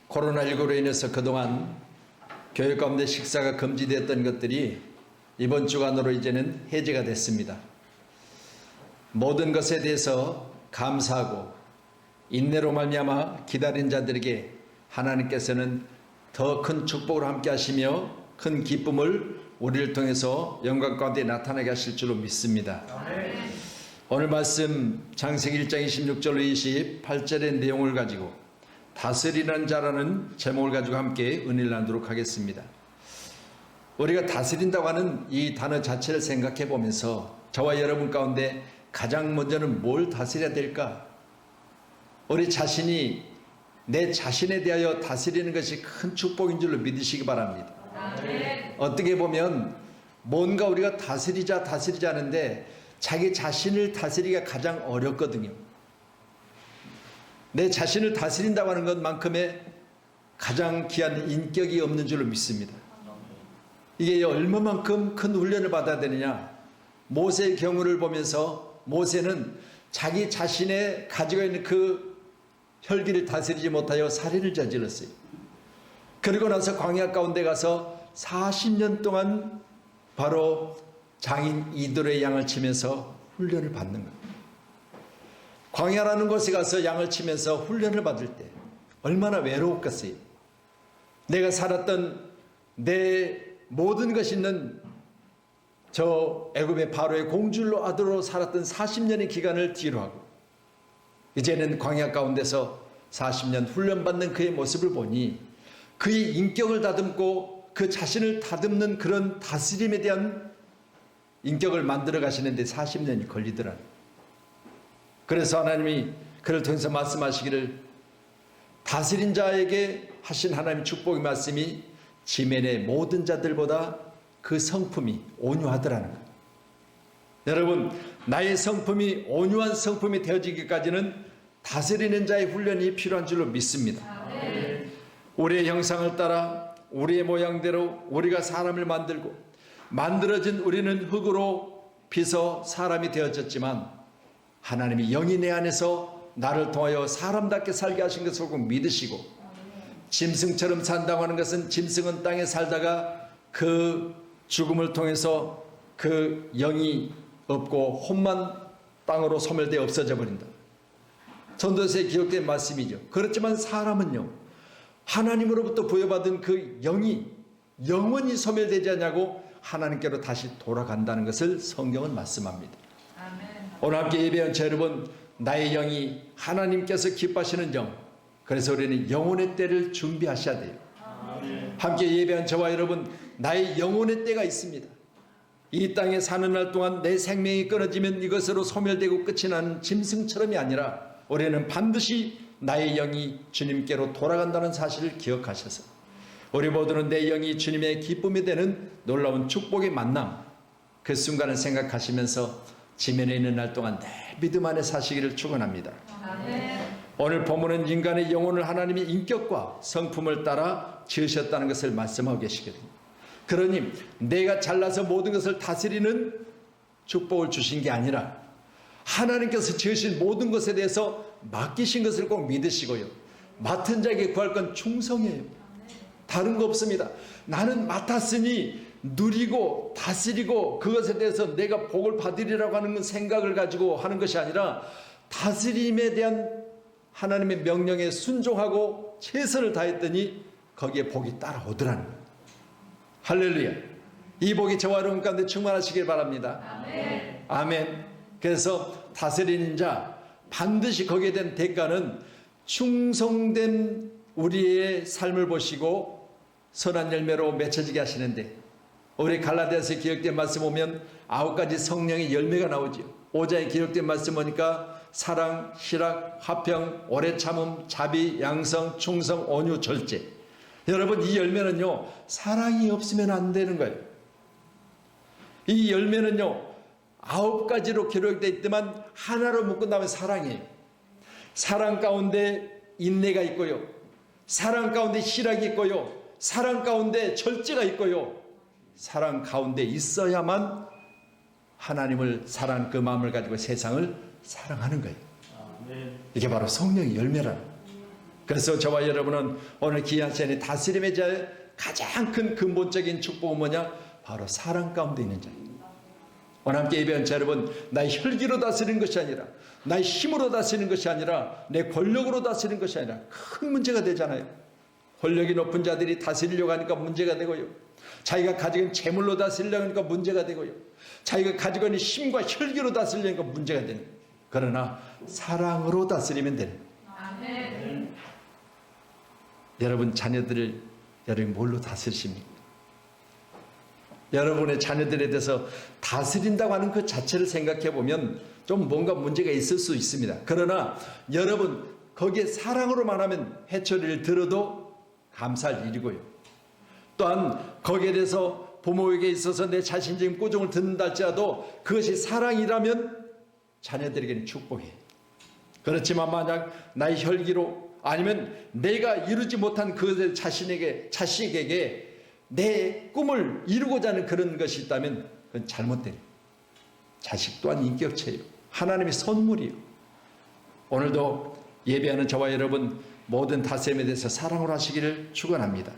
코로나19로 인해서 그동안 교회 가운데 식사가 금지되었던 것들이 이번 주간으로 이제는 해제가 됐습니다. 모든 것에 대해서 감사하고 인내로 말미암아 기다린 자들에게 하나님께서는 더 큰 축복을 함께 하시며 큰 기쁨을 우리를 통해서 영광 가운데 나타나게 하실 줄로 믿습니다. 아멘. 오늘 말씀 창세기 1장 26절로 28절의 내용을 가지고 다스리는 자라는 제목을 가지고 함께 은혜를 나누도록 하겠습니다. 우리가 다스린다고 하는 이 단어 자체를 생각해 보면서 저와 여러분 가운데 가장 먼저는 뭘 다스려야 될까? 우리 자신이 내 자신에 대하여 다스리는 것이 큰 축복인 줄로 믿으시기 바랍니다. 아멘. 어떻게 보면 뭔가 우리가 다스리자 하는데 자기 자신을 다스리기가 가장 어렵거든요. 내 자신을 다스린다고 하는 것만큼의 가장 귀한 인격이 없는 줄로 믿습니다. 이게 얼마만큼 큰 훈련을 받아야 되느냐. 모세의 경우를 보면서 모세는 자기 자신의 가지고 있는 그 혈기를 다스리지 못하여 살인을 저질렀어요. 그리고 나서 광야 가운데 가서 40년 동안 바로 장인 이도의 양을 치면서 훈련을 받는 거예요. 광야라는 곳에 가서 양을 치면서 훈련을 받을 때 얼마나 외로웠겠어요. 내가 살았던 내 모든 것이 있는 저 애굽의 바로의 공주로 아들로 살았던 40년의 기간을 뒤로 하고 이제는 광야 가운데서 40년 훈련받는 그의 모습을 보니 그의 인격을 다듬고 그 자신을 다듬는 그런 다스림에 대한 인격을 만들어 가시는데 40년이 걸리더라. 그래서 하나님이 그를 통해서 말씀하시기를 다스린 자에게 하신 하나님의 축복의 말씀이 지면의 모든 자들보다 그 성품이 온유하더라는 거예요. 여러분, 나의 성품이 온유한 성품이 되어지기까지는 다스리는 자의 훈련이 필요한 줄로 믿습니다. 네. 우리의 형상을 따라 우리의 모양대로 우리가 사람을 만들고 만들어진 우리는 흙으로 빚어 사람이 되어졌지만 하나님이 영이 내 안에서 나를 통하여 사람답게 살게 하신 것을 꼭 믿으시고 짐승처럼 산다고 하는 것은 짐승은 땅에 살다가 그 죽음을 통해서 그 영이 없고 혼만 땅으로 소멸되어 없어져 버린다. 전도서에 기록된 말씀이죠. 그렇지만 사람은요, 하나님으로부터 부여받은 그 영이 영원히 소멸되지 않냐고 하나님께로 다시 돌아간다는 것을 성경은 말씀합니다. 아멘. 오늘 함께 예배한 저 여러분, 나의 영이 하나님께서 기뻐하시는 영, 그래서 우리는 영혼의 때를 준비하셔야 돼요. 아멘. 함께 예배한 저와 여러분, 나의 영혼의 때가 있습니다. 이 땅에 사는 날 동안 내 생명이 끊어지면 이것으로 소멸되고 끝이 나는 짐승처럼이 아니라 우리는 반드시 나의 영이 주님께로 돌아간다는 사실을 기억하셔서 우리 모두는 내 영이 주님의 기쁨이 되는 놀라운 축복의 만남, 그 순간을 생각하시면서 지면에 있는 날 동안 내 믿음 안에 사시기를 축원합니다. 오늘 본문은 인간의 영혼을 하나님의 인격과 성품을 따라 지으셨다는 것을 말씀하고 계시거든요. 그러니 내가 잘나서 모든 것을 다스리는 축복을 주신 게 아니라 하나님께서 지으신 모든 것에 대해서 맡기신 것을 꼭 믿으시고요. 맡은 자에게 구할 건 충성이에요. 다른 거 없습니다. 나는 맡았으니 누리고 다스리고 그것에 대해서 내가 복을 받으리라고 하는 생각을 가지고 하는 것이 아니라 다스림에 대한 하나님의 명령에 순종하고 최선을 다했더니 거기에 복이 따라오더라는 거예요. 할렐루야. 이 복이 저와 여러분 가운데 충만하시길 바랍니다. 아멘. 아멘. 그래서 다스리는 자 반드시 거기에 대한 대가는 충성된 우리의 삶을 보시고 선한 열매로 맺혀지게 하시는데 우리 갈라디아서에 기록된 말씀 보면 9가지 성령의 열매가 나오죠. 5장에 기록된 말씀 보니까 사랑, 희락, 화평, 오래 참음, 자비, 양성, 충성, 온유, 절제. 여러분, 이 열매는요, 사랑이 없으면 안 되는 거예요. 이 열매는요, 9가지로 기록되어 있지만 하나로 묶은다면 사랑이에요. 사랑 가운데 인내가 있고요, 사랑 가운데 희락이 있고요, 사랑 가운데 절제가 있고요, 사랑 가운데 있어야만 하나님을 사랑하는 그 마음을 가지고 세상을 사랑하는 거예요. 이게 바로 성령의 열매라는 거예요. 그래서 저와 여러분은 오늘 귀한 시간에 다스림의 자의 가장 큰 근본적인 축복은 뭐냐? 바로 사랑 가운데 있는 자예요. 오늘 함께 예배한 자 여러분, 나의 혈기로 다스리는 것이 아니라, 나의 힘으로 다스리는 것이 아니라, 내 권력으로 다스리는 것이 아니라 큰 문제가 되잖아요. 권력이 높은 자들이 다스리려고 하니까 문제가 되고요, 자기가 가지고 있는 재물로 다스리려고 하니까 문제가 되고요, 자기가 가지고 있는 힘과 혈기로 다스리려니까 문제가 되는 거예요. 그러나 사랑으로 다스리면 되는 거예요. 여러분 자녀들을 여러분이 뭘로 다스리십니까? 여러분의 자녀들에 대해서 다스린다고 하는 그 자체를 생각해 보면 좀 뭔가 문제가 있을 수 있습니다. 그러나 여러분 거기에 사랑으로만 하면 해초리를 들어도 감사할 일이고요, 또한 거기에 대해서 부모에게 있어서 내 자신적인 꾸중을 듣는다 할지라도 그것이 사랑이라면 자녀들에게는 축복이에요. 그렇지만 만약 나의 혈기로 아니면 내가 이루지 못한 그 자식에게 내 꿈을 이루고자 하는 그런 것이 있다면 그건 잘못된 거예요. 자식 또한 인격체예요. 하나님의 선물이에요. 오늘도 예배하는 저와 여러분 모든 다스림에 대해서 사랑으로 하시기를 축원합니다.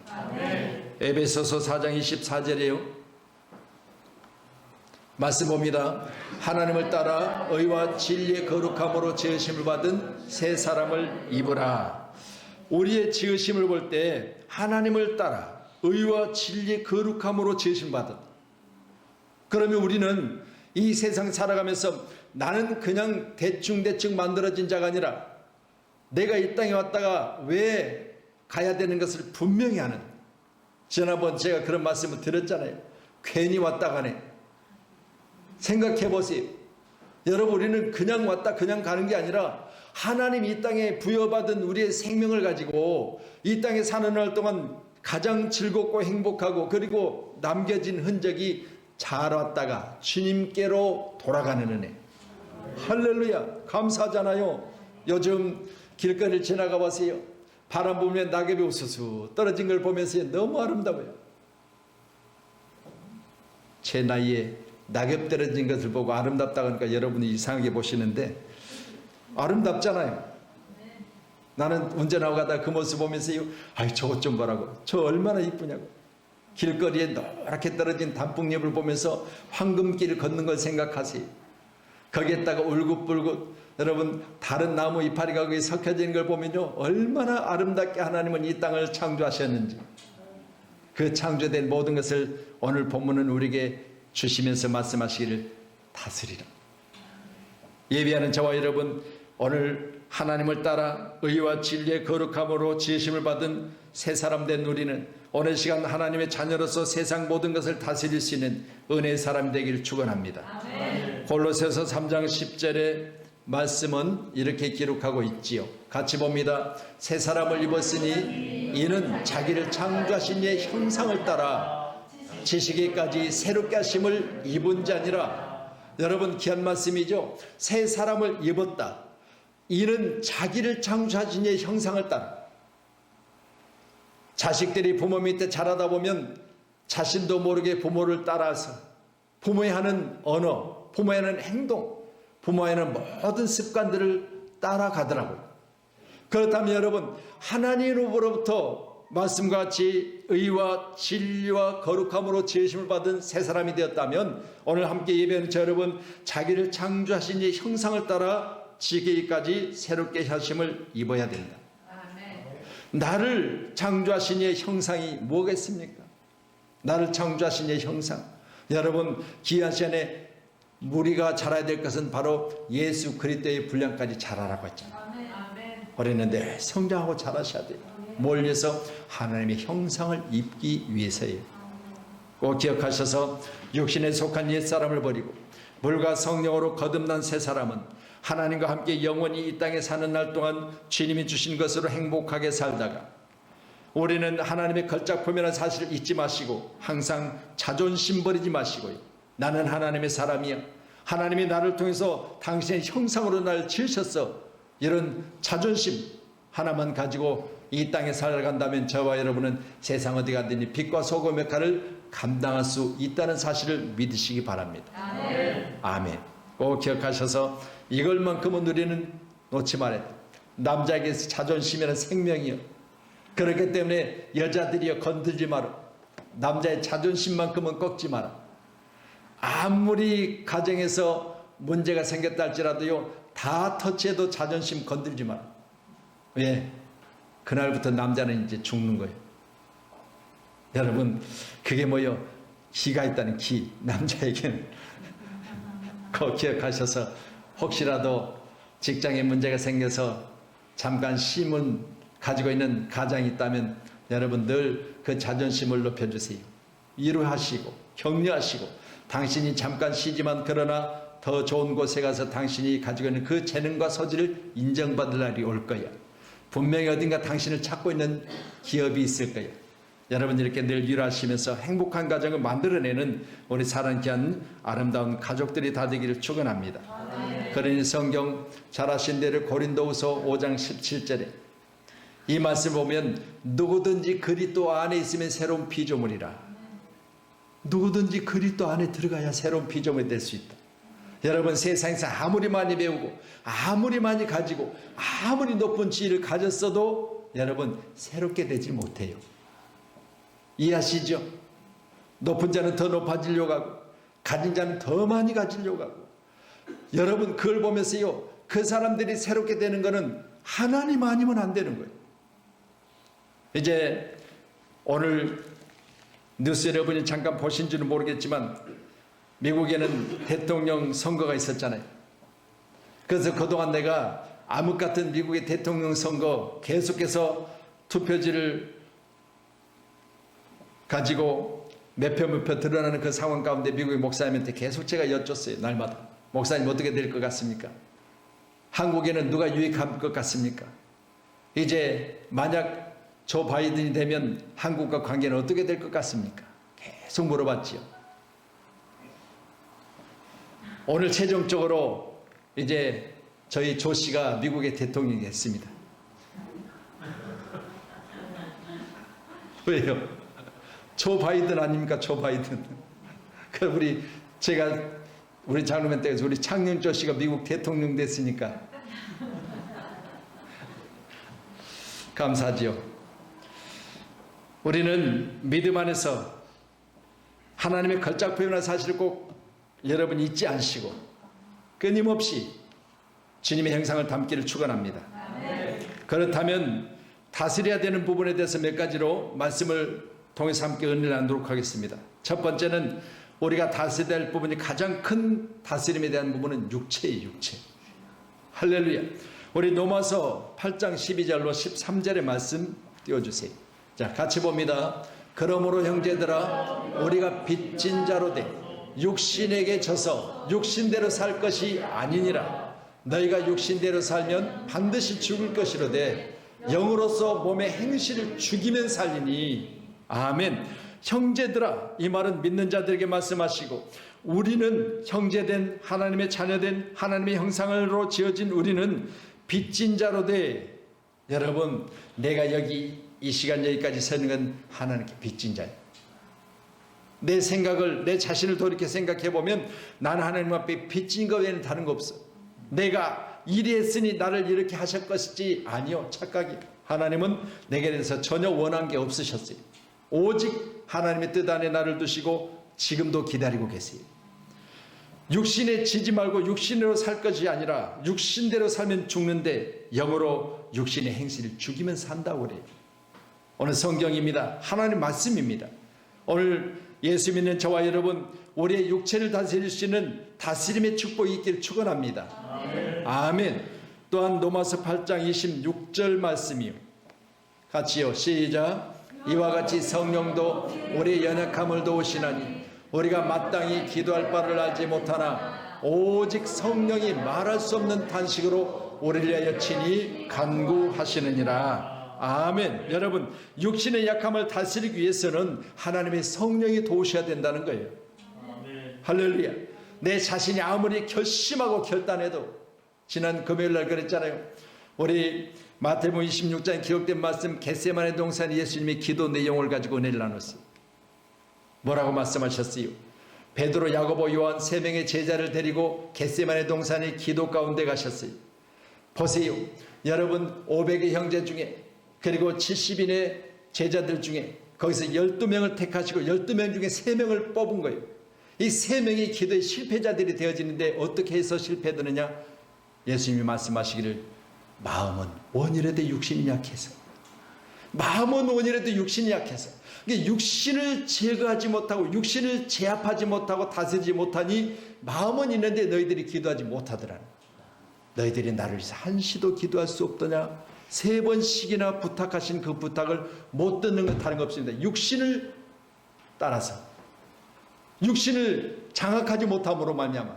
에베소서 4장 24절이에요. 말씀 봅니다. 하나님을 따라 의와 진리의 거룩함으로 지으심을 받은 새 사람을 입으라. 우리의 지으심을 볼 때 하나님을 따라 의와 진리의 거룩함으로 지으심 받은, 그러면 우리는 이 세상 살아가면서 나는 그냥 대충 만들어진 자가 아니라 내가 이 땅에 왔다가 왜 가야 되는 것을 분명히 하는, 지난번 제가 그런 말씀을 드렸잖아요. 괜히 왔다 가네. 생각해 보세요. 여러분 우리는 그냥 왔다 그냥 가는 게 아니라 하나님 이 땅에 부여받은 우리의 생명을 가지고 이 땅에 사는 날 동안 가장 즐겁고 행복하고 그리고 남겨진 흔적이 잘 왔다가 주님께로 돌아가는 은혜. 할렐루야, 감사하잖아요. 요즘 길거리를 지나가 보세요. 바람 불면 낙엽이 우수수 떨어진 걸 보면서 너무 아름다워요. 제 나이에 낙엽 떨어진 것을 보고 아름답다고 하니까 여러분이 이상하게 보시는데 아름답잖아요. 나는 운전하고 가다 그 모습 보면서 아이 저것 좀 보라고, 저 얼마나 이쁘냐고. 길거리에 노랗게 떨어진 단풍잎을 보면서 황금길을 걷는 걸 생각하세요. 거기에다가 울긋불긋 여러분 다른 나무 이파리가 거기 섞여지는 걸 보면요 얼마나 아름답게 하나님은 이 땅을 창조하셨는지, 그 창조된 모든 것을 오늘 본문은 우리에게 주시면서 말씀하시기를 다스리라. 예배하는 저와 여러분 오늘 하나님을 따라 의와 진리의 거룩함으로 지으심을 받은 새 사람 된 우리는 오늘 시간 하나님의 자녀로서 세상 모든 것을 다스릴 수 있는 은혜의 사람이 되기를 축원합니다. 골로새서 3장 10절의 말씀은 이렇게 기록하고 있지요. 같이 봅니다. 새 사람을 입었으니 이는 자기를 창조하신 이의 형상을 따라 지식에까지 새롭게 하심을 입은 자니라. 여러분 귀한 말씀이죠. 새 사람을 입었다. 이는 자기를 창조하신 이의 형상을 따라. 자식들이 부모 밑에 자라다 보면 자신도 모르게 부모를 따라서 부모의 하는 언어, 부모의 하는 행동, 부모의 하는 모든 습관들을 따라가더라고요. 그렇다면 여러분 하나님으로부터 말씀과 같이 의와 진리와 거룩함으로 지으심을 받은 새 사람이 되었다면 오늘 함께 예배하는 저 여러분 자기를 창조하신 이의 형상을 따라 지기까지 새롭게 하심을 입어야 된다. 나를 창조하신 이의 형상이 뭐겠습니까? 나를 창조하신 이의 형상. 여러분 귀한 시간에 우리가 자라야 될 것은 바로 예수 그리스도의 분량까지 자라라고 했잖아요. 그랬는데 성장하고 자라셔야 돼요. 뭘 위해서? 하나님의 형상을 입기 위해서예요. 꼭 기억하셔서 육신에 속한 옛사람을 버리고 물과 성령으로 거듭난 새 사람은 하나님과 함께 영원히 이 땅에 사는 날 동안 주님이 주신 것으로 행복하게 살다가 우리는 하나님의 걸작품이라는 사실을 잊지 마시고 항상 자존심 버리지 마시고요. 나는 하나님의 사람이야. 하나님이 나를 통해서 당신의 형상으로 나를 지으셨어. 이런 자존심 하나만 가지고 이 땅에 살아간다면 저와 여러분은 세상 어디 가든지 빛과 소금의 역할을 감당할 수 있다는 사실을 믿으시기 바랍니다. 아멘. 꼭 기억하셔서 이걸만큼은 우리는 놓지 말아야 돼. 남자에게 자존심이란 생명이요. 그렇기 때문에 여자들이여 건들지 마라. 남자의 자존심만큼은 꺾지 마라. 아무리 가정에서 문제가 생겼다 할지라도요, 다 터치해도 자존심 건들지 마라. 왜? 그날부터 남자는 이제 죽는 거예요. 여러분, 그게 뭐요? 기가 있다는 기. 남자에게는. 그거 기억하셔서 혹시라도 직장에 문제가 생겨서 잠깐 쉼은 가지고 있는 가장이 있다면 여러분 늘 그 자존심을 높여주세요. 위로하시고 격려하시고, 당신이 잠깐 쉬지만 그러나 더 좋은 곳에 가서 당신이 가지고 있는 그 재능과 소질을 인정받을 날이 올 거야. 분명히 어딘가 당신을 찾고 있는 기업이 있을 거야. 여러분 이렇게 늘 위로하시면서 행복한 가정을 만들어내는 우리 사랑케 한 아름다운 가족들이 다 되기를 축원합니다. 그러니 성경 잘 아신 대로 고린도후서 5장 17절에 이 말씀 보면 누구든지 그리스도 안에 있으면 새로운 피조물이라. 누구든지 그리스도 안에 들어가야 새로운 피조물이 될 수 있다. 여러분 세상에서 아무리 많이 배우고 아무리 많이 가지고 아무리 높은 지위를 가졌어도 여러분 새롭게 되지 못해요. 이해하시죠? 높은 자는 더 높아지려고 하고 가진 자는 더 많이 가지려고 하고, 여러분 그걸 보면서요, 그 사람들이 새롭게 되는 것은 하나님 아니면 안 되는 거예요. 이제 오늘 뉴스 여러분이 잠깐 보신 줄은 모르겠지만 미국에는 대통령 선거가 있었잖아요. 그래서 그동안 내가 암흑 같은 미국의 대통령 선거 계속해서 투표지를 가지고 몇 표 드러나는 그 상황 가운데 미국의 목사님한테 계속 제가 여쭸어요. 날마다. 목사님 어떻게 될 것 같습니까? 한국에는 누가 유익할 것 같습니까? 이제 만약 조 바이든이 되면 한국과 관계는 어떻게 될 것 같습니까? 계속 물어봤지요. 오늘 최종적으로 이제 저희 조 씨가 미국의 대통령이 됐습니다. 왜요? 조 바이든 아닙니까? 조 바이든. 우리 장로면 때에서 우리 창녕조 씨가 미국 대통령 됐으니까 감사하지요. 우리는 믿음 안에서 하나님의 걸작 표현한 사실을 꼭 여러분 잊지 않으시고 끊임없이 주님의 형상을 담기를 축원합니다. 그렇다면 다스려야 되는 부분에 대해서 몇 가지로 말씀을 통해서 함께 은혜를 나누도록 하겠습니다. 첫 번째는 우리가 다스려야 될 부분이, 가장 큰 다스림에 대한 부분은 육체예요. 육체. 할렐루야. 우리 로마서 8장 12절로 13절의 말씀 띄워주세요. 자, 같이 봅니다. 그러므로 형제들아, 우리가 빚진 자로 돼 육신에게 져서 육신대로 살 것이 아니니라. 너희가 육신대로 살면 반드시 죽을 것이로되 영으로서 몸의 행실을 죽이면 살리니. 아멘. 형제들아, 이 말은 믿는 자들에게 말씀하시고, 우리는 형제된 하나님의 자녀된 하나님의 형상으로 지어진 우리는 빚진 자로 돼. 여러분, 내가 여기 이 시간 여기까지 서는 건 하나님께 빚진 자예요. 내 생각을, 내 자신을 돌이켜 생각해 보면 나는 하나님 앞에 빚진 것 외에는 다른 거 없어. 내가 이리 했으니 나를 이렇게 하실 것이지. 아니요, 착각이에요. 하나님은 내게 대해서 전혀 원한 게 없으셨어요. 오직 하나님의 뜻 안에 나를 두시고 지금도 기다리고 계세요. 육신에 지지 말고 육신으로 살 것이 아니라 육신대로 살면 죽는데 영으로 육신의 행실을 죽이면 산다고 그래요. 오늘 성경입니다. 하나님 말씀입니다. 오늘 예수 믿는 저와 여러분, 우리의 육체를 다스릴 수 있는 다스림의 축복이 있기를 축원합니다. 아멘. 또한 로마서 8장 26절 말씀이요. 같이요. 시작. 이와 같이 성령도 우리의 연약함을 도우시나니 우리가 마땅히 기도할 바를 알지 못하나 오직 성령이 말할 수 없는 탄식으로 우리를 위하여 친히 간구하시느니라. 아멘. 여러분, 육신의 약함을 다스리기 위해서는 하나님의 성령이 도우셔야 된다는 거예요. 할렐루야. 내 자신이 아무리 결심하고 결단해도, 지난 금요일 날 그랬잖아요. 우리 마태복음 26장에 기록된 말씀, 겟세마네 동산에 예수님이 기도 내용을 가지고 은혜를 나눴어요. 뭐라고 말씀하셨어요? 베드로, 야고보, 요한 세 명의 제자를 데리고 겟세마네 동산의 기도 가운데 가셨어요. 보세요. 여러분 500의 형제 중에 그리고 70인의 제자들 중에 거기서 12명을 택하시고 12명 중에 3명을 뽑은 거예요. 이 3명이 기도의 실패자들이 되어지는데 어떻게 해서 실패되느냐? 예수님이 말씀하시기를 마음은 원이라도 육신이 약해서, 마음은 원이라도 육신이 약해서, 육신을 제거하지 못하고 육신을 제압하지 못하고 다스리지 못하니 마음은 있는데 너희들이 기도하지 못하더라는. 너희들이 나를 위해서 한시도 기도할 수 없더냐? 3번씩이나 부탁하신 그 부탁을 못 듣는 건 다른 거 없습니다. 육신을 따라서, 육신을 장악하지 못함으로 말미암아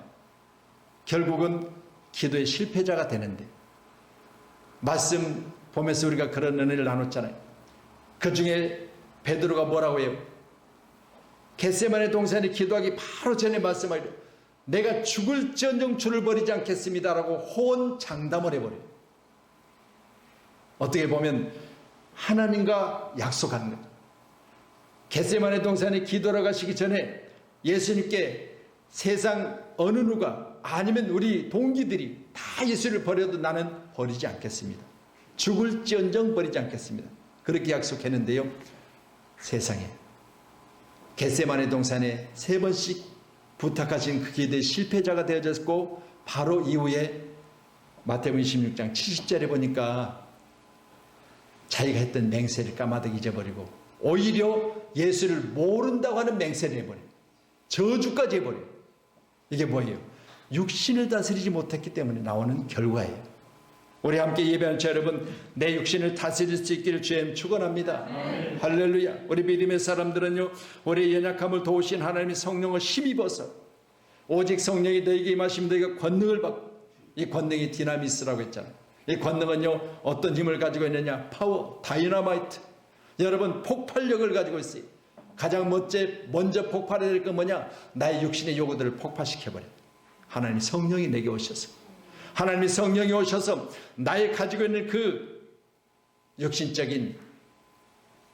결국은 기도의 실패자가 되는데, 말씀 보면서 우리가 그런 은혜를 나눴잖아요. 그 중에 베드로가 뭐라고 해요? 겟세마네 동산에 기도하기 바로 전에 말씀하기로 내가 죽을지언정 주를 버리지 않겠습니다라고 호언장담을 해버려요. 어떻게 보면 하나님과 약속한 거예요. 겟세마네 동산에 기도하러 가시기 전에 예수님께 세상 어느 누가 아니면 우리 동기들이 다 예수를 버려도 나는 버리지 않겠습니다. 죽을지언정 버리지 않겠습니다. 그렇게 약속했는데요. 세상에 겟세마네 동산에 3번씩 부탁하신 그 기도의 실패자가 되어졌고, 바로 이후에 마태복음 26장 70절에 보니까 자기가 했던 맹세를 까마득 잊어버리고 오히려 예수를 모른다고 하는 맹세를 해버려요. 저주까지 해버려요. 이게 뭐예요? 육신을 다스리지 못했기 때문에 나오는 결과예요. 우리 함께 예배하는 자 여러분, 내 육신을 다스릴 수 있기를 주님 축원합니다. 할렐루야. 우리 믿음의 사람들은요, 우리의 연약함을 도우신 하나님의 성령을 힘입어서 오직 성령이 너에게 임하시면 너희가 권능을 받고, 이 권능이 디나미스라고 했잖아요. 이 권능은요 어떤 힘을 가지고 있느냐? 파워, 다이너마이트. 여러분 폭발력을 가지고 있어요. 가장 먼저 폭발해야 될 건 뭐냐? 나의 육신의 요구들을 폭발시켜버려요. 하나님 성령이 내게 오셔서, 하나님의 성령이 오셔서 나의 가지고 있는 그 육신적인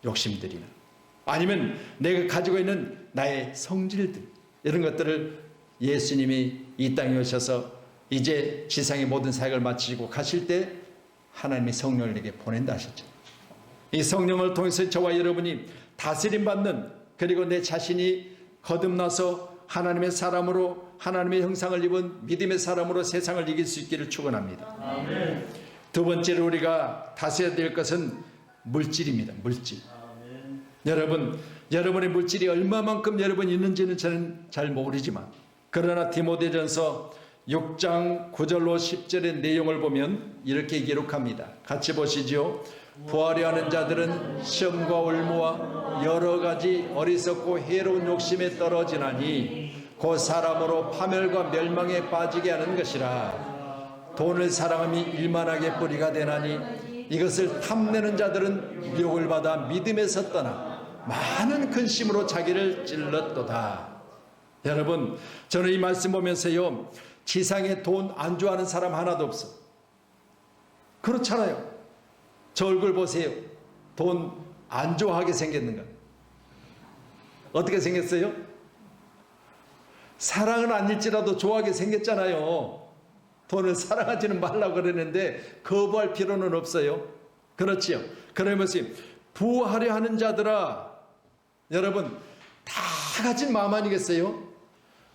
욕심들이나 아니면 내가 가지고 있는 나의 성질들, 이런 것들을 예수님이 이 땅에 오셔서 이제 지상의 모든 사역을 마치고 가실 때 하나님이 성령을 내게 보낸다 하셨죠. 이 성령을 통해서 저와 여러분이 다스림받는, 그리고 내 자신이 거듭나서 하나님의 사람으로, 하나님의 형상을 입은 믿음의 사람으로 세상을 이길 수 있기를 축원합니다. 아멘. 두 번째로 우리가 다스려야 될 것은 물질입니다. 물질. 아멘. 여러분의 물질이 얼마만큼 여러분이 있는지는 저는 잘 모르지만, 그러나 디모데전서 6장 9절로 10절의 내용을 보면 이렇게 기록합니다. 같이 보시죠. 부하려 하는 자들은 시험과 올무와 여러 가지 어리석고 해로운 욕심에 떨어지나니 그 사람으로 파멸과 멸망에 빠지게 하는 것이라. 돈을 사랑함이 일만하게 뿌리가 되나니 이것을 탐내는 자들은 미혹을 받아 믿음에서 떠나 많은 근심으로 자기를 찔렀도다. 여러분, 저는 이 말씀 보면서요, 지상에 돈 안 좋아하는 사람 하나도 없어. 그렇잖아요. 저 얼굴 보세요. 돈 안 좋아하게 생겼는가? 어떻게 생겼어요? 사랑은 아닐지라도 좋아하게 생겼잖아요. 돈을 사랑하지는 말라고 그러는데 거부할 필요는 없어요. 그렇지요. 그러면서 부하려 하는 자들아, 여러분 다 가진 마음 아니겠어요?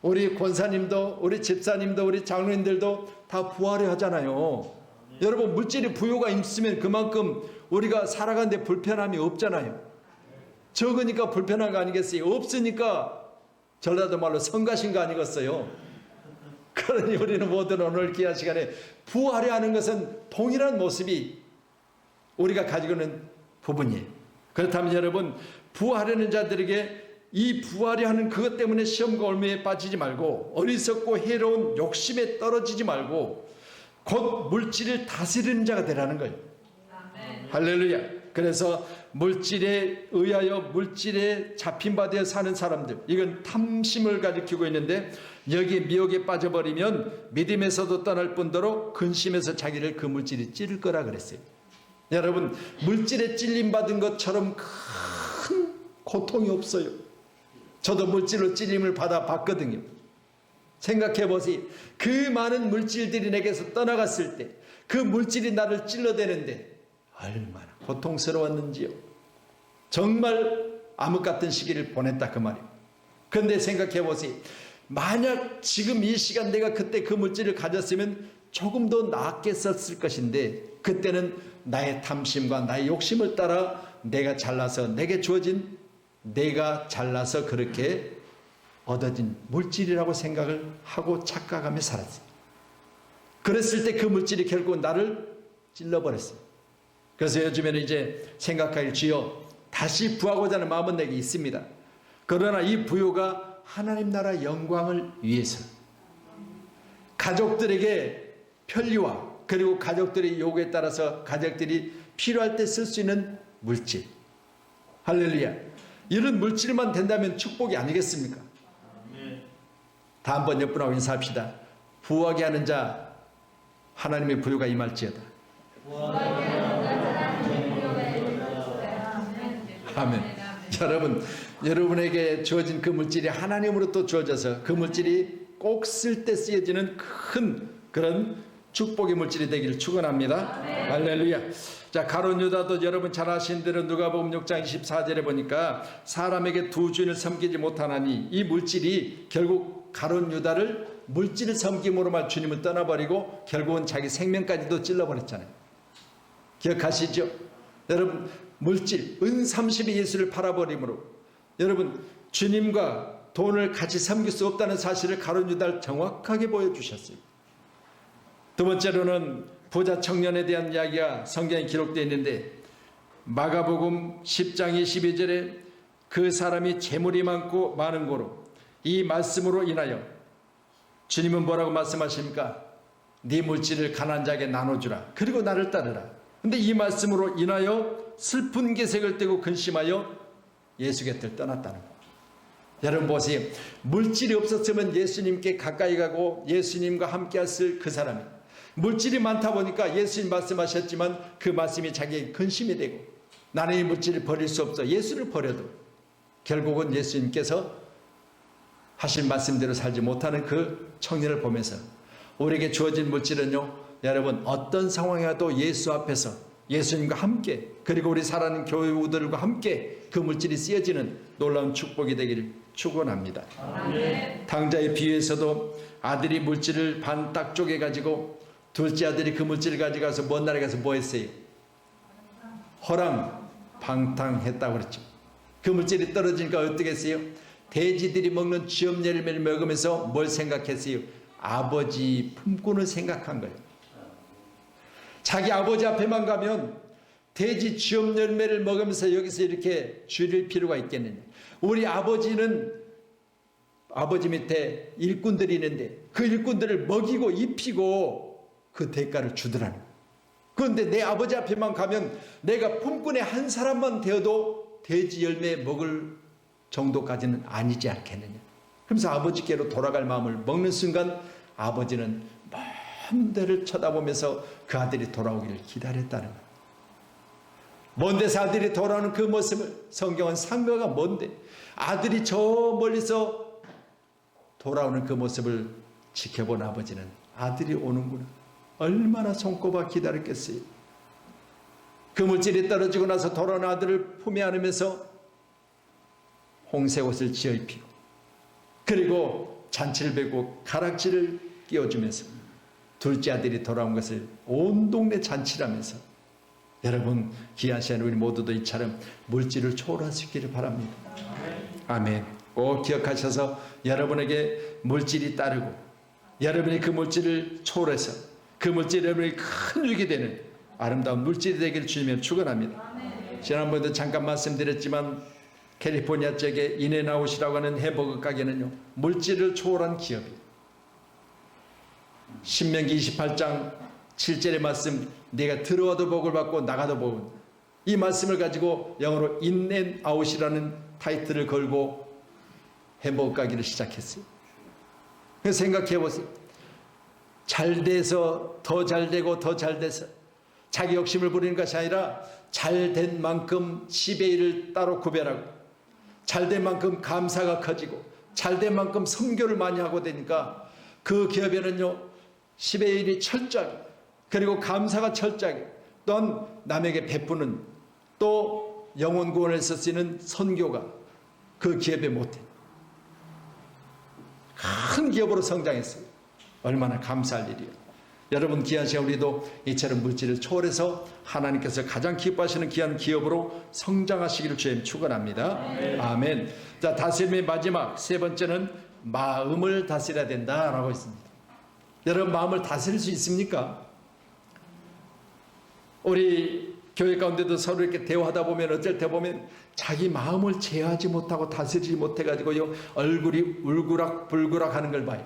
우리 권사님도, 우리 집사님도, 우리 장로님들도 다 부하려 하잖아요. 여러분 물질의 부요가 있으면 그만큼 우리가 살아가는데 불편함이 없잖아요. 적으니까 불편한 거 아니겠어요? 없으니까 전라도 말로 성가신 거 아니겠어요? 그러니 우리는 모두 오늘 귀한 시간에 부하려 하는 것은 동일한 모습이 우리가 가지고 있는 부분이에요. 그렇다면 여러분, 부하려는 자들에게 이 부하려 하는 그것 때문에 시험과 올무에 빠지지 말고, 어리석고 해로운 욕심에 떨어지지 말고 곧 물질을 다스리는 자가 되라는 거예요. 아멘. 할렐루야. 그래서 물질에 의하여 물질에 잡힌 바 되어 사는 사람들, 이건 탐심을 가리키고 있는데, 여기에 미혹에 빠져버리면 믿음에서도 떠날 뿐더러 근심에서 자기를 그 물질이 찌를 거라 그랬어요. 여러분, 물질에 찔림받은 것처럼 큰 고통이 없어요. 저도 물질로 찔림을 받아 봤거든요. 생각해 보세요. 그 많은 물질들이 내게서 떠나갔을 때, 그 물질이 나를 찔러대는데 얼마나 고통스러웠는지요. 정말 암흑 같은 시기를 보냈다 그 말이에요. 그런데 생각해 보세요. 만약 지금 이 시간 내가 그때 그 물질을 가졌으면 조금 더 나았겠었을 것인데, 그때는 나의 탐심과 나의 욕심을 따라 내가 잘나서 내게 주어진, 내가 잘나서 그렇게 얻어진 물질이라고 생각을 하고 착각하며 살았어요. 그랬을 때 그 물질이 결국 나를 찔러버렸어요. 그래서 요즘에는 이제 생각할 주여 다시 부하고자 하는 마음은 내게 있습니다. 그러나 이 부요가 하나님 나라 영광을 위해서, 가족들에게 편리와 그리고 가족들의 요구에 따라서 가족들이 필요할 때 쓸 수 있는 물질, 할렐루야, 이런 물질만 된다면 축복이 아니겠습니까? 다음번 옆분하고 인사합시다. 부하게 하는 자 하나님의 부요가 임할지어다. 아멘. 여러분, 여러분에게 주어진 그 물질이 하나님으로부터 주어져서 그 물질이 꼭 쓸 때 쓰여지는 큰 그런 축복의 물질이 되기를 축원합니다. 할렐루야. 자, 가룟 유다도 여러분 잘 아시는 대로 누가복음 6장 24절에 보니까 사람에게 두 주인을 섬기지 못하나니, 이 물질이 결국 가룟 유다를 물질을 섬김으로만 주님을 떠나버리고 결국은 자기 생명까지도 찔러버렸잖아요. 기억하시죠? 여러분, 물질, 은 30이 예수를 팔아버림으로 여러분 주님과 돈을 같이 섬길 수 없다는 사실을 가룟 유다를 정확하게 보여주셨어요. 두 번째로는 부자 청년에 대한 이야기가 성경에 기록되어 있는데, 마가복음 10장 22절에 그 사람이 재물이 많고 많은 고로 이 말씀으로 인하여, 주님은 뭐라고 말씀하십니까? 네 물질을 가난한 자에게 나눠주라. 그리고 나를 따르라. 근데 이 말씀으로 인하여 슬픈 기색을 띠고 근심하여 예수 곁을 떠났다는 거예요. 여러분 보세요. 물질이 없었으면 예수님께 가까이 가고 예수님과 함께 했을 그 사람이, 물질이 많다 보니까 예수님 말씀하셨지만 그 말씀이 자기에게 근심이 되고, 나는 이 물질을 버릴 수 없어. 예수를 버려도 결국은 예수님께서 하신 말씀대로 살지 못하는 그 청년을 보면서, 우리에게 주어진 물질은요, 여러분 어떤 상황이라도 예수 앞에서 예수님과 함께, 그리고 우리 사랑하는 교우들과 함께 그 물질이 쓰여지는 놀라운 축복이 되기를 축원합니다. 당자의 비유에서도 아들이 물질을 반 딱 쪼개가지고 둘째 아들이 그 물질을 가져가서 먼 나라에 가서 뭐 했어요? 허랑방탕했다고 그랬죠. 그 물질이 떨어지니까 어떻게 했어요? 돼지들이 먹는 쥐엄 열매를 먹으면서 뭘 생각했어요? 아버지 품꾼을 생각한 거예요. 자기 아버지 앞에만 가면 돼지 쥐엄 열매를 먹으면서 여기서 이렇게 줄일 필요가 있겠느냐. 우리 아버지는 아버지 밑에 일꾼들이 있는데 그 일꾼들을 먹이고 입히고 그 대가를 주더라는 거예요. 그런데 내 아버지 앞에만 가면 내가 품꾼의 한 사람만 되어도 돼지 열매 먹을 정도까지는 아니지 않겠느냐. 그러면서 아버지께로 돌아갈 마음을 먹는 순간 아버지는 먼 데를 쳐다보면서 그 아들이 돌아오기를 기다렸다는 거예요. 먼 데서 아들이 돌아오는 그 모습을 성경은 상가가 먼데 아들이 저 멀리서 돌아오는 그 모습을 지켜본 아버지는 아들이 오는구나, 얼마나 손꼽아 기다렸겠어요. 그 물질이 떨어지고 나서 돌아오는 아들을 품에 안으면서 홍색 옷을 지어 입히고 그리고 잔치를 베고 가락지를 끼워주면서 둘째 아들이 돌아온 것을 온 동네 잔치라면서, 여러분 귀한 시간 우리 모두도 이처럼 물질을 초월할 수 있기를 바랍니다. 아멘. 꼭 기억하셔서 여러분에게 물질이 따르고 여러분이 그 물질을 초월해서 그 물질이 여러분에게 큰 유익이 되는 아름다운 물질이 되기를 주님의 축원합니다. 지난번에도 잠깐 말씀드렸지만 캘리포니아 쪽에 인앤아웃이라고 하는 햄버거 가게는요, 물질을 초월한 기업이에요. 신명기 28장 7절의 말씀, 내가 들어와도 복을 받고 나가도 복을, 이 말씀을 가지고 영어로 인앤아웃이라는 타이틀을 걸고 햄버거 가게를 시작했어요. 그래서 생각해 보세요. 잘 돼서 더 잘 되고 더 잘 돼서 자기 욕심을 부리는 것이 아니라 잘 된 만큼 10의 1을 따로 구별하고 잘 된 만큼 감사가 커지고 잘 된 만큼 선교를 많이 하고 되니까 그 기업에는요 10의 1이 철저하게 그리고 감사가 철저하게, 또한 남에게 베푸는, 또 영혼 구원에 쓰이는 선교가 그 기업의 모태, 큰 기업으로 성장했어요. 얼마나 감사할 일이에요. 여러분, 귀한 시간 우리도 이처럼 물질을 초월해서 하나님께서 가장 기뻐하시는 귀한 기업으로 성장하시기를 주님 축원합니다. 아멘. 자, 다스림의 마지막 세 번째는 마음을 다스려야 된다라고 있습니다. 여러분, 마음을 다스릴 수 있습니까? 우리 교회 가운데도 서로 이렇게 대화하다 보면 어쩔 때 보면 자기 마음을 제어하지 못하고 다스리지 못해가지고요, 얼굴이 울그락불그락 하는 걸 봐요.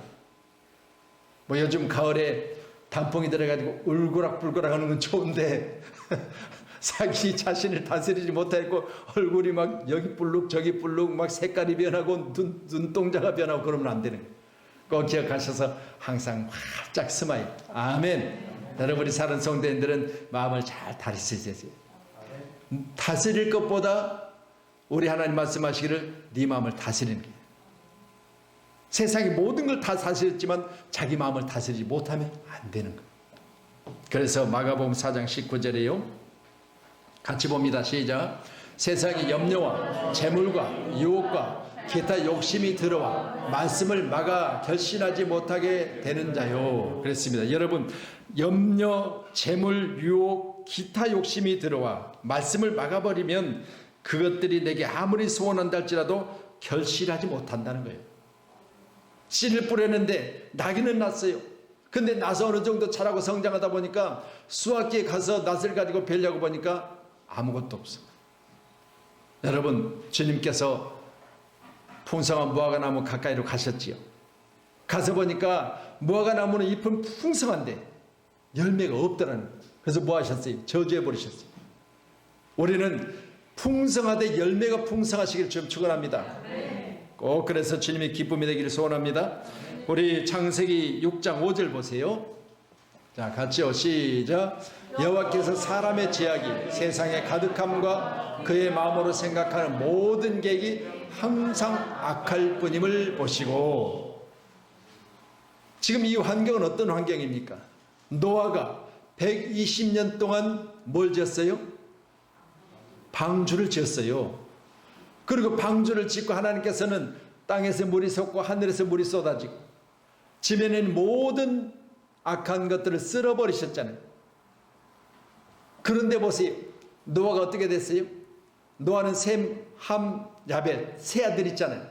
뭐 요즘 가을에 단풍이 들어가지고 울그락불그락 하는 건 좋은데 자기 자신을 다스리지 못하고 얼굴이 막 여기 불룩 저기 불룩 막 색깔이 변하고 눈동자가 변하고 그러면 안 되는 거예요. 꼭 기억하셔서 항상 활짝 스마일. 아멘. 여러분이 사는 성도인들은 마음을 잘 다스리세요. 다스릴 것보다 우리 하나님 말씀하시기를 네 마음을 다스리는 게, 세상의 모든 걸 다 다스렸지만 자기 마음을 다스리지 못하면 안 되는 거예요. 그래서 마가복음 4장 19절에요. 같이 봅니다. 시작. 세상의 염려와 재물과 유혹과 기타 욕심이 들어와 말씀을 막아 결신하지 못하게 되는 자요. 그랬습니다. 여러분, 염려, 재물, 유혹, 기타 욕심이 들어와 말씀을 막아버리면 그것들이 내게 아무리 소원한다 할지라도 결실하지 못한다는 거예요. 씨를 뿌렸는데 나기는 났어요. 근데 나서 어느 정도 자라고 성장하다 보니까 수확기에 가서 낫을 가지고 벨려고 보니까 아무것도 없어. 여러분, 주님께서 풍성한 무화과나무 가까이로 가셨지요. 가서 보니까 무화과나무는 잎은 풍성한데 열매가 없더라는 거예요. 그래서 뭐 하셨어요? 저주해 버리셨어요. 우리는 풍성하되 열매가 풍성하시기를 좀 축원합니다. 꼭 그래서 주님의 기쁨이 되기를 소원합니다. 우리 창세기 6장 5절 보세요. 자, 같이요. 시작. 여호와께서 사람의 죄악이 세상에 가득함과 그의 마음으로 생각하는 모든 계획이 항상 악할 뿐임을 보시고. 지금 이 환경은 어떤 환경입니까? 노아가 120년 동안 뭘 지었어요? 방주를 지었어요. 그리고 방주를 짓고 하나님께서는 땅에서 물이 솟고 하늘에서 물이 쏟아지고 지면에 있는 모든 악한 것들을 쓸어버리셨잖아요. 그런데 보세요. 노아가 어떻게 됐어요? 노아는 셈, 함, 야벳 세 아들 있잖아요.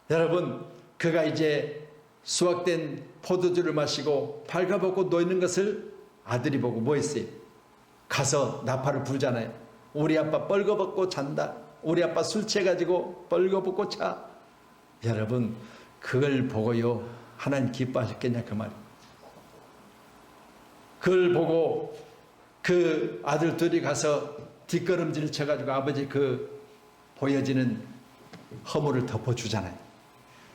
여러분, 그가 이제 수확된 포도주를 마시고 발가벗고 놓이는 것을 아들이 보고 뭐 했어요? 가서 나팔을 부르잖아요. 우리 아빠 뻘거벗고 잔다. 우리 아빠 술 취해가지고 뻘거벗고 자. 여러분, 그걸 보고요, 하나님 기뻐하셨겠냐 그 말이에요. 그걸 보고 그 아들 둘이 가서 뒷걸음질을 쳐가지고 아버지 그 보여지는 허물을 덮어주잖아요.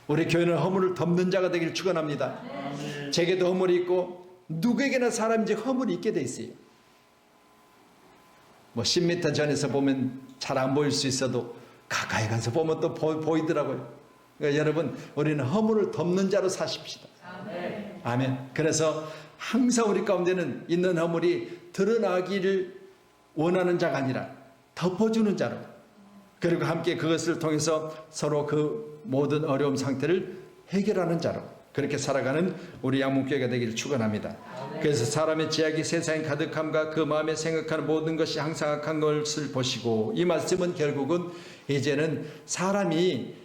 우리 교회는 허물을 덮는 자가 되기를 축원합니다. 제게도 허물이 있고 누구에게나 사람인지 허물이 있게 돼 있어요. 뭐 10m 전에서 보면 잘 안 보일 수 있어도 가까이 가서 보면 또 보이더라고요. 그러니까 여러분, 우리는 허물을 덮는 자로 사십시다. 아멘. 아멘. 그래서 항상 우리 가운데는 있는 허물이 드러나기를 원하는 자가 아니라 덮어주는 자로, 그리고 함께 그것을 통해서 서로 그 모든 어려움 상태를 해결하는 자로 그렇게 살아가는 우리 양문교회가 되기를 축원합니다. 그래서 사람의 죄악이 세상에 가득함과 그 마음에 생각하는 모든 것이 항상 악한 것을 보시고, 이 말씀은 결국은 이제는 사람이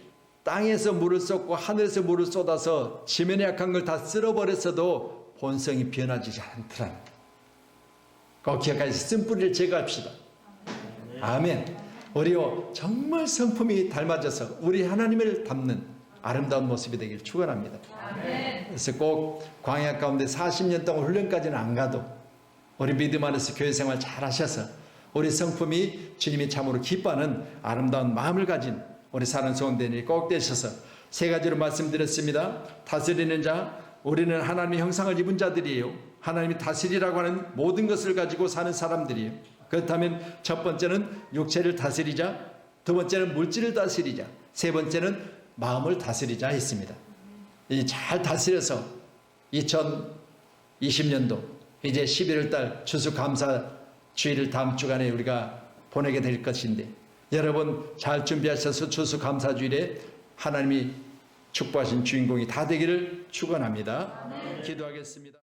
땅에서 물을 쏟고 하늘에서 물을 쏟아서 지면에 악한 걸 다 쓸어버렸어도 본성이 변하지 않더라. 꼭 기억하시고 쓴 뿌리를 제거합시다. 아멘. 우리요 정말 성품이 닮아져서 우리 하나님을 닮는 아름다운 모습이 되길 축원합니다. 그래서 꼭 광야 가운데 40년 동안 훈련까지는 안 가도 우리 믿음 안에서 교회 생활 잘 하셔서 우리 성품이 주님이 참으로 기뻐하는 아름다운 마음을 가진 우리 사는 성도들이 꼭 되셔서 세 가지로 말씀드렸습니다. 다스리는 자, 우리는 하나님의 형상을 입은 자들이에요. 하나님이 다스리라고 하는 모든 것을 가지고 사는 사람들이에요. 그렇다면 첫 번째는 육체를 다스리자, 두 번째는 물질을 다스리자, 세 번째는 마음을 다스리자 했습니다. 이 잘 다스려서 2020년도 이제 11월 달 추수감사주의를 다음 주간에 우리가 보내게 될 것인데 여러분 잘 준비하셔서 추수감사주일에 하나님이 축복하신 주인공이 다 되기를 축원합니다. 기도하겠습니다.